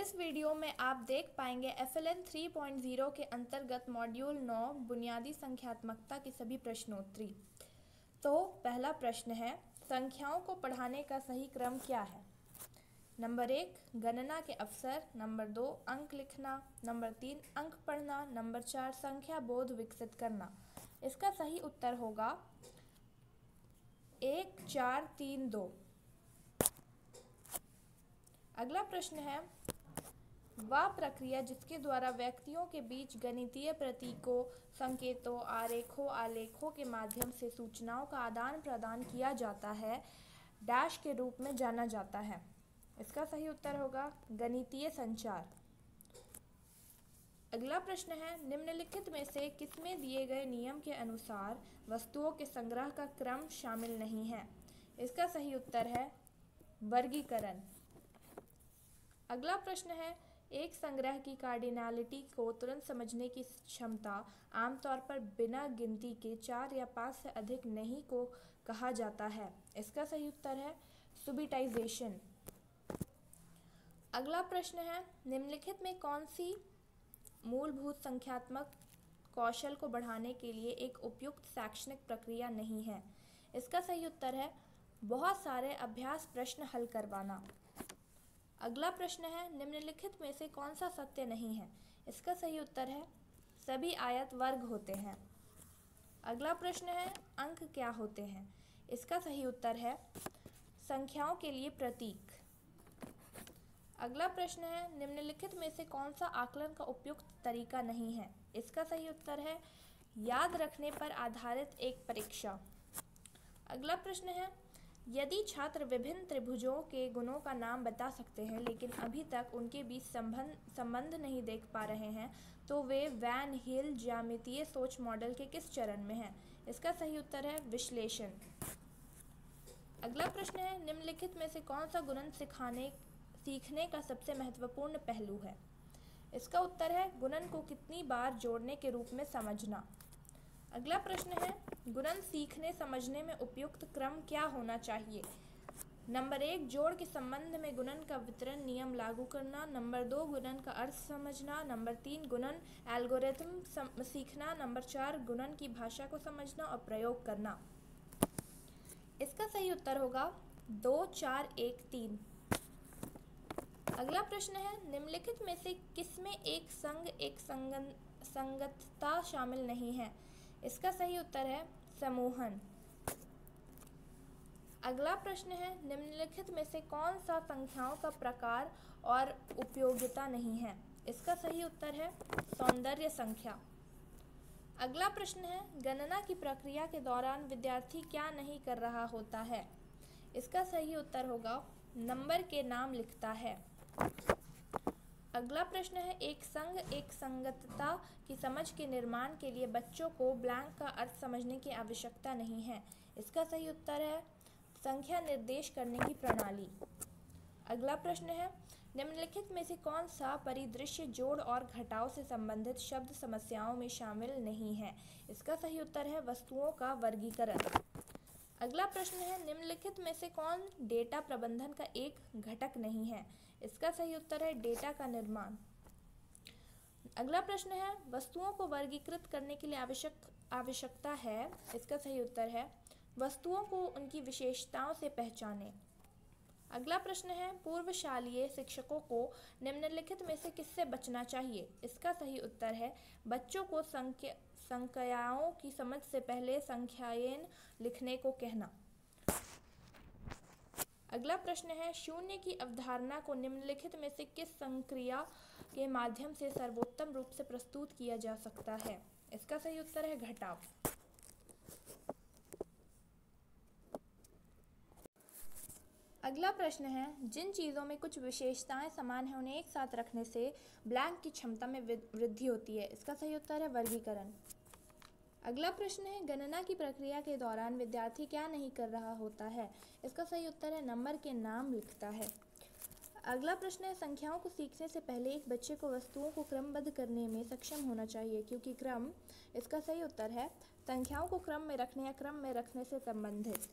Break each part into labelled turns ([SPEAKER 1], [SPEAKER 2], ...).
[SPEAKER 1] इस वीडियो में आप देख पाएंगे FLN 3.0 के अंतर्गत मॉड्यूल 9 बुनियादी संख्यात्मकता की सभी प्रश्नोत्तरी। तो पहला प्रश्न है, संख्याओं को पढ़ाने का सही क्रम क्या है? नंबर 1 गणना के अवसर, नंबर 2 अंक लिखना, नंबर 3 अंक पढ़ना, नंबर 4 संख्या बोध विकसित करना। इसका सही उत्तर होगा 1 4 3 2। अगला प्रश्न है, वह प्रक्रिया जिसके द्वारा व्यक्तियों के बीच गणितीय प्रतीकों, संकेतों, आरेखों, आलेखों के माध्यम से सूचनाओं का आदान प्रदान किया जाता है, डैश के रूप में जाना जाता है। इसका सही उत्तर होगा गणितीय संचार। अगला प्रश्न है, निम्नलिखित में से किसमें दिए गए नियम के अनुसार वस्तुओं के संग्रह का क्रम शामिल नहीं है? इसका सही उत्तर है वर्गीकरण। अगला प्रश्न है, एक संग्रह की कार्डिनैलिटी को तुरंत समझने की क्षमता आमतौर पर बिना गिनती के 4 या 5 से अधिक नहीं को कहा जाता है। इसका सही उत्तर है सुबिटाइजेशन। अगला प्रश्न है, निम्नलिखित में कौन सी मूलभूत संख्यात्मक कौशल को बढ़ाने के लिए एक उपयुक्त शैक्षणिक प्रक्रिया नहीं है? इसका सही उत्तर है बहुत सारे अभ्यास प्रश्न हल करवाना। अगला प्रश्न है, निम्नलिखित में से कौन सा सत्य नहीं है? इसका सही उत्तर है सभी आयत वर्ग होते हैं। अगला प्रश्न है, अंक क्या होते हैं? इसका सही उत्तर है संख्याओं के लिए प्रतीक। अगला प्रश्न है, निम्नलिखित में से कौन सा आकलन का उपयुक्त तरीका नहीं है? इसका सही उत्तर है याद रखने पर आधारित एक परीक्षा। अगला प्रश्न है, यदि छात्र विभिन्न त्रिभुजों के गुणों का नाम बता सकते हैं लेकिन अभी तक उनके बीच संबंध नहीं देख पा रहे हैं, तो वे वैन हिल ज्यामितीय सोच मॉडल के किस चरण में हैं? इसका सही उत्तर है विश्लेषण। अगला प्रश्न है, निम्नलिखित में से कौन सा गुणन सीखने का सबसे महत्वपूर्ण पहलू है? इसका उत्तर है गुणन को कितनी बार जोड़ने के रूप में समझना। अगला प्रश्न है, गुणन सीखने समझने में उपयुक्त क्रम क्या होना चाहिए? नंबर 1 जोड़ के संबंध में गुणन का वितरण नियम लागू करना, नंबर 2 गुणन का अर्थ समझना, नंबर 3 गुणन एल्गोरिथम सीखना, नंबर 4 गुणन की भाषा को समझना और प्रयोग करना। इसका सही उत्तर होगा 2 4 1 3। अगला प्रश्न है, निम्नलिखित में से किसमें एक संग एक संगतता शामिल नहीं है? इसका सही उत्तर है समूहन। अगला प्रश्न है, निम्नलिखित में से कौन सा संख्याओं का प्रकार और उपयोगिता नहीं है? इसका सही उत्तर है सौंदर्य संख्या। अगला प्रश्न है, गणना की प्रक्रिया के दौरान विद्यार्थी क्या नहीं कर रहा होता है? इसका सही उत्तर होगा नंबर के नाम लिखता है। अगला प्रश्न है, एक संग एक संगतता की समझ के निर्माण के लिए बच्चों को ब्लैंक का अर्थ समझने की आवश्यकता नहीं है। इसका सही उत्तर है संख्या निर्देश करने की प्रणाली। अगला प्रश्न है, निम्नलिखित में से कौन सा परिदृश्य जोड़ और घटाव से संबंधित शब्द समस्याओं में शामिल नहीं है? इसका सही उत्तर है वस्तुओं का वर्गीकरण। अगला प्रश्न है, निम्नलिखित में से कौन डेटा प्रबंधन का एक घटक नहीं है? इसका सही उत्तर है डेटा का निर्माण। अगला प्रश्न है, वस्तुओं को वर्गीकृत करने के लिए आवश्यकता है? इसका सही उत्तर है वस्तुओं को उनकी विशेषताओं से पहचानें। अगला प्रश्न है, पूर्वशालीय शिक्षकों को निम्नलिखित में से किससे बचना चाहिए? इसका सही उत्तर है बच्चों को संख्याओं की समझ से पहले संख्याएं लिखने को कहना। अगला प्रश्न है, शून्य की अवधारणा को निम्नलिखित में से किस संक्रिया के माध्यम से सर्वोत्तम रूप से प्रस्तुत किया जा सकता है? इसका सही उत्तर है घटाव। अगला प्रश्न है, जिन चीज़ों में कुछ विशेषताएं समान हैं उन्हें एक साथ रखने से ब्लैंक की क्षमता में वृद्धि होती है। इसका सही उत्तर है वर्गीकरण। अगला प्रश्न है, गणना की प्रक्रिया के दौरान विद्यार्थी क्या नहीं कर रहा होता है? इसका सही उत्तर है नंबर के नाम लिखता है। अगला प्रश्न है, संख्याओं को सीखने से पहले एक बच्चे को वस्तुओं को क्रमबद्ध करने में सक्षम होना चाहिए क्योंकि क्रम। इसका सही उत्तर है संख्याओं को क्रम में रखने या क्रम में रखने से संबंधित।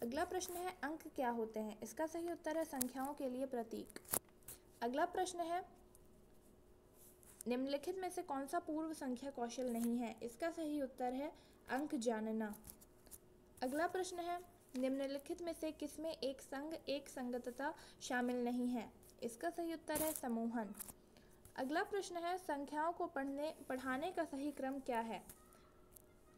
[SPEAKER 1] अगला प्रश्न है, अंक क्या होते हैं? इसका सही उत्तर है संख्याओं के लिए प्रतीक। अगला प्रश्न है, निम्नलिखित में से कौन सा पूर्व संख्या कौशल नहीं है? इसका सही उत्तर है अंक जानना। अगला प्रश्न है, निम्नलिखित में से किसमें एक संग एक संगतता शामिल नहीं है? इसका सही उत्तर है समूहन। अगला प्रश्न है, संख्याओं को पढ़ाने का सही क्रम क्या है?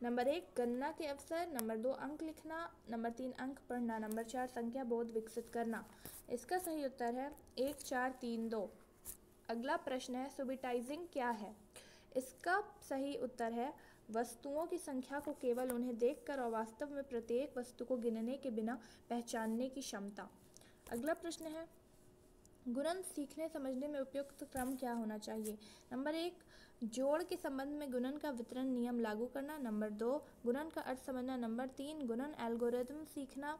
[SPEAKER 1] नंबर 1 गणना के अवसर, नंबर 2 अंक लिखना, नंबर 3 अंक पढ़ना, नंबर 4 संख्या बोध विकसित करना। इसका सही उत्तर है 1 4 3 2। अगला प्रश्न है, सुबिटाइजिंग क्या है? इसका सही उत्तर है वस्तुओं की संख्या को केवल उन्हें देखकर और वास्तव में प्रत्येक वस्तु को गिनने के बिना पहचानने की क्षमता। अगला प्रश्न है, गुणन सीखने समझने में उपयुक्त क्रम क्या होना चाहिए? नंबर 1 जोड़ के संबंध में गुणन का वितरण नियम लागू करना, नंबर 2 गुणन का अर्थ समझना, नंबर 3 गुणन एल्गोरिथम सीखना,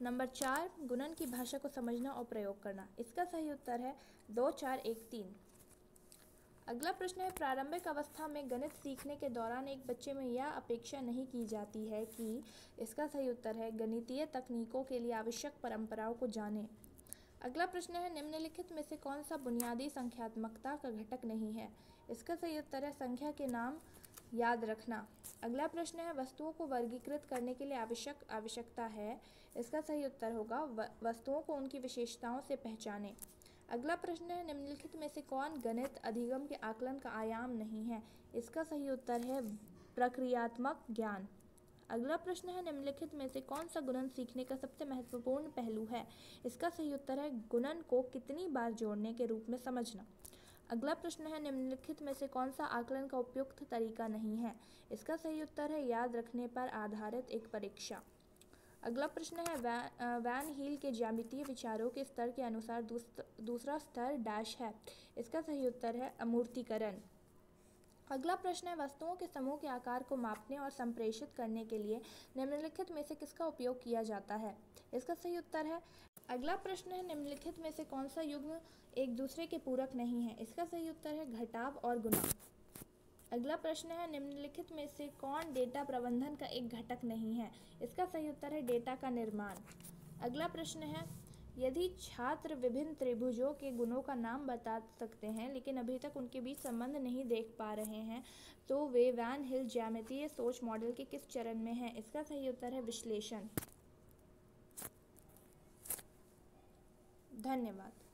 [SPEAKER 1] नंबर 4 गुणन की भाषा को समझना और प्रयोग करना। इसका सही उत्तर है 2 4 1 3। अगला प्रश्न है, प्रारंभिक अवस्था में गणित सीखने के दौरान एक बच्चे में यह अपेक्षा नहीं की जाती है कि। इसका सही उत्तर है गणितीय तकनीकों के लिए आवश्यक परंपराओं को जानें। अगला प्रश्न है, निम्नलिखित में से कौन सा बुनियादी संख्यात्मकता का घटक नहीं है? इसका सही उत्तर है संख्या के नाम याद रखना। अगला प्रश्न है, वस्तुओं को वर्गीकृत करने के लिए आवश्यकता है। इसका सही उत्तर होगा वस्तुओं को उनकी विशेषताओं से पहचानें। अगला प्रश्न है, निम्नलिखित में से कौन गणित अधिगम के आकलन का आयाम नहीं है? इसका सही उत्तर है प्रक्रियात्मक ज्ञान। अगला प्रश्न है, निम्नलिखित में से कौन सा गुणन सीखने का सबसे महत्वपूर्ण पहलू है? इसका सही उत्तर है गुणन को कितनी बार जोड़ने के रूप में समझना। अगला प्रश्न है, निम्नलिखित में से कौन सा आकलन का उपयुक्त तरीका नहीं है? इसका सही उत्तर है याद रखने पर आधारित एक परीक्षा। अगला प्रश्न है, वैन हील के ज्यामितीय विचारों के स्तर के अनुसार दूसरा स्तर डैश है। इसका सही उत्तर है अमूर्तीकरण। अगला प्रश्न है, वस्तुओं के समूह के आकार को मापने और संप्रेषित करने के लिए निम्नलिखित में से किसका उपयोग किया जाता है? इसका सही उत्तर है। अगला प्रश्न है, निम्नलिखित में से कौन सा युग्म एक दूसरे के पूरक नहीं है? इसका सही उत्तर है घटाव और गुणा। अगला प्रश्न है, निम्नलिखित में से कौन डेटा प्रबंधन का एक घटक नहीं है? इसका सही उत्तर है डेटा का निर्माण। अगला प्रश्न है, यदि छात्र विभिन्न त्रिभुजों के गुणों का नाम बता सकते हैं लेकिन अभी तक उनके बीच संबंध नहीं देख पा रहे हैं तो वे वैन हिल ज्यामितीय सोच मॉडल के किस चरण में हैं? इसका सही उत्तर है विश्लेषण। धन्यवाद।